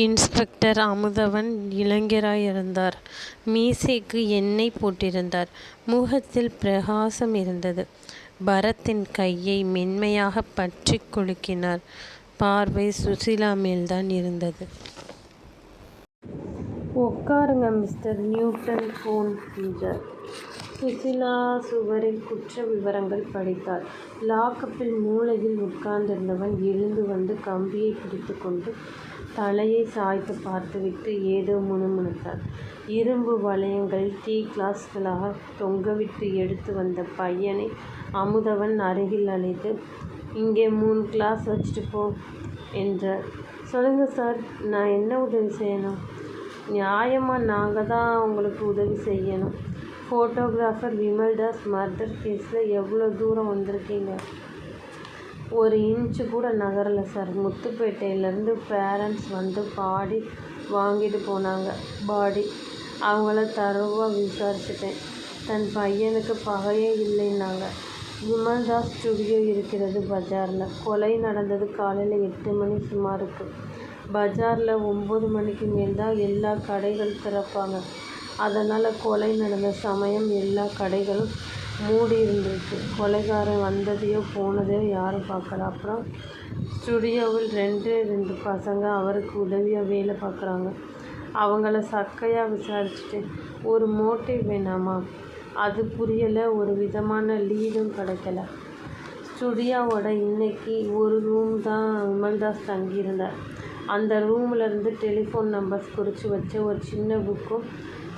Inspector Amudhavan இளைஞராயிருந்தார். மீசைக்கு எண்ணெய் போட்டிருந்தார். முகத்தில் பிரகாசம் இருந்தது. பரத்தின் கையை மென்மையாகப் பற்றிக் குலுக்கினார். பார்வை சுசீலா மேல்தான் இருந்தது. உட்காருங்க மிஸ்டர் நியூட்டன் போன் என்றார். சுசீலா சுவரில் குற்ற விவரங்கள் படித்தாள். லாக்கப்பில் மூலையில் உட்கார்ந்திருந்தவன் எழுந்து வந்து கம்பியை பிடித்து கொண்டு தலையை சாய்த்து பார்த்துவிட்டு ஏதோ முணுமுணுத்தான். இரும்பு வளையங்கள் டீ கிளாஸ்களாக தொங்கவிட்டு எடுத்து வந்த பையனை அமுதவன் அருகில் அழைத்து, இங்கே 3 கிளாஸ் வச்சுட்டு போ என்றார். சொல்லுங்கள் சார், நான் என்ன உதவி செய்யணும்? நியாயமாக நாங்கள் தான் உங்களுக்கு உதவி செய்யணும். ஃபோட்டோகிராஃபர் விமல்தாஸ் மர்டர் கேஸில் எவ்வளோ தூரம் வந்திருக்கீங்க? 1 இன்ச்சு கூட நகரலை சார். முத்துப்பேட்டையிலேருந்து பேரண்ட்ஸ் வந்து பாடி வாங்கிட்டு போனாங்க. பாடி அவங்கள தரோவாக விசாரிச்சிட்டேன். தன் பையனுக்கு பகையே இல்லைன்னாங்க. விமல்தாஸ் ஸ்டுடியோ இருக்கிறது பஜாரில். கொலை நடந்தது காலையில் 8 மணி சுமாருக்கு. பஜாரில் 9 மணிக்கு மேல் தான் எல்லா கடைகளும் திறப்பாங்க. அதனால் கொலை நடந்த சமயம் எல்லா கடைகளும் மூடி இருந்துச்சு. கொலைகாரன் வந்ததையோ போனதையோ யாரும் பார்க்கல. அப்புறம் ஸ்டுடியோவில் 2 பசங்க அவருக்கு உதவியாக வேலை பார்க்குறாங்க. அவங்கள சக்கையாக விசாரிச்சுட்டேன். ஒரு மோட்டிவ் வேணாமா? அது புரியலை. ஒரு விதமான லீடும் கிடைக்கல. ஸ்டுடியோவோட இன்னைக்கு ஒரு ரூம் தான் விமல்தாஸ் தங்கியிருந்தார். அந்த ரூம்லேருந்து டெலிஃபோன் நம்பர்ஸ் குறித்து வச்ச ஒரு சின்ன புக்கும்,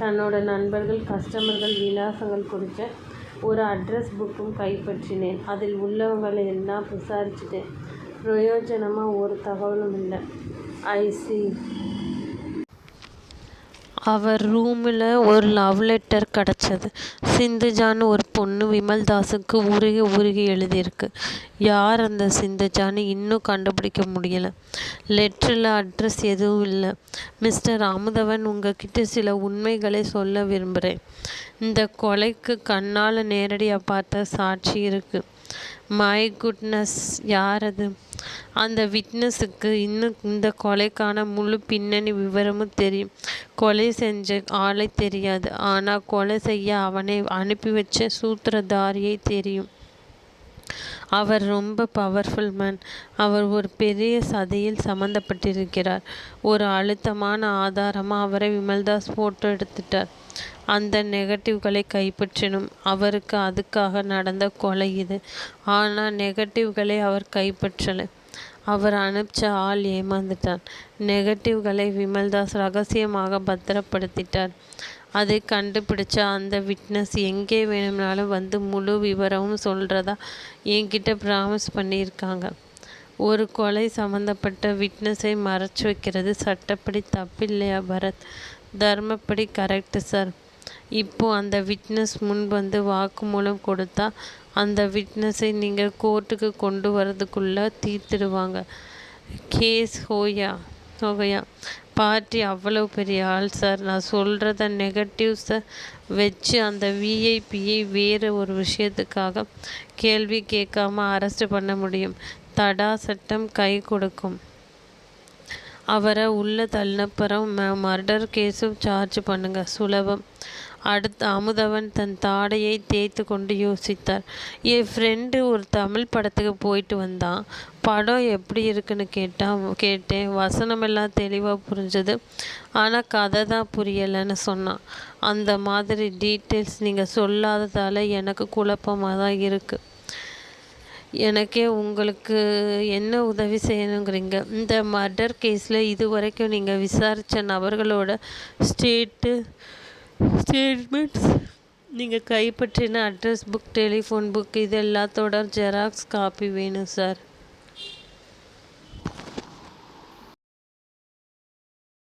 தன்னோட நண்பர்கள் கஸ்டமர்கள் விலாசங்கள் குறித்த ஒரு அட்ரஸ் புக்கும் கைப்பற்றினேன். அதில் உள்ளவங்களை எல்லாம் விசாரிச்சுட்டேன். பிரயோஜனமாக ஒரு தகவலும் இல்லை. ஐசி அவர் ரூமில் ஒரு லவ் லெட்டர் கிடச்சது. சிந்துஜான்னு ஒரு பொண்ணு விமல்தாஸுக்கு உருகி உருகி எழுதியிருக்கு. யார் அந்த சிந்துஜான்னு இன்னும் கண்டுபிடிக்க முடியலை. லெட்டரில் அட்ரஸ் எதுவும் இல்லை. மிஸ்டர் அமுதவன், உங்ககிட்ட சில உண்மைகளை சொல்ல விரும்புகிறேன். இந்த கொலைக்கு கண்ணால் நேரடியாக பார்த்த சாட்சி இருக்குது. மை குட்னஸ், யார் அது? அந்த விட்னஸுக்கு இன்னும் இந்த கொலைக்கான முழு பின்னணி விவரமும் தெரியும். கொலை செஞ்ச ஆளை தெரியாது. ஆனால் கொலை செய்ய அவனை அனுப்பி வச்ச சூத்திரதாரியை தெரியும். அவர் ரொம்ப பவர்ஃபுல் மேன். அவர் ஒரு பெரிய சதியில் சம்மந்தப்பட்டிருக்கிறார். ஒரு அழுத்தமான ஆதாரமாக அவரை விமல்தாஸ் ஃபோட்டோ எடுத்துட்டார். அந்த நெகட்டிவ்களை கைப்பற்றணும். அவருக்கு அதுக்காக நடந்த கொலை இது. ஆனால் நெகட்டிவ்களை அவர் கைப்பற்றலை. அவர் அனுப்பிச்ச ஆள் ஏமாந்துட்டான். நெகட்டிவ்களை விமல்தாஸ் ரகசியமாக பத்திரப்படுத்திட்டார். அதை கண்டுபிடிச்ச அந்த விட்னஸ் எங்கே வேணும்னாலும் வந்து முழு விவரமும் சொல்கிறதா என்கிட்ட ப்ராமிஸ் பண்ணியிருக்காங்க. ஒரு கொலை சம்மந்தப்பட்ட விட்னஸை மறைச்சி வைக்கிறது சட்டப்படி தப்பில்லையா பரத்? தர்மப்படி கரெக்டு சார். இப்போது அந்த விட்னஸ் முன் வந்து வாக்குமூலம் கொடுத்தா அந்த விட்னஸை நீங்கள் கோர்ட்டுக்கு கொண்டு வரதுக்குள்ளே தீர்த்துடுவாங்க. கேஸ் ஹோயா பார்ட்டி அவ்வளோ பெரிய ஆள் சார். நான் சொல்கிறத நெகட்டிவ்ஸை வச்சு அந்த விஐபியை வேறு ஒரு விஷயத்துக்காக கேள்வி கேட்காம அரெஸ்ட் பண்ண முடியும். தடா சட்டம் கை கொடுக்கும். அவரை உள்ளே தள்ளினப்புறம் மர்டர் கேஸும் சார்ஜ் பண்ணுங்க, சுலபம். அடுத்து அமுதவன் தன் தாடையை தேய்த்து கொண்டு யோசித்தார். என் ஃப்ரெண்டு ஒரு தமிழ் படத்துக்கு போயிட்டு வந்தான். படம் எப்படி இருக்குன்னு கேட்டேன். வசனமெல்லாம் தெளிவாக புரிஞ்சது. ஆனால் கதை தான் புரியலைன்னு சொன்னான். அந்த மாதிரி டீட்டெயில்ஸ் நீங்கள் சொல்லாததால் எனக்கு குழப்பமாக தான் இருக்குது. எனக்கே உங்களுக்கு என்ன உதவி செய்யணுங்கிறீங்க? இந்த மர்டர் கேஸில் இது வரைக்கும் நீங்கள் விசாரித்த நபர்களோட ஸ்டேட்மெண்ட்ஸ், நீங்கள் கைப்பற்றின அட்ரஸ் புக், டெலிஃபோன் புக், இது எல்லாத்தோட ஜெராக்ஸ் காப்பி வேணும் சார்.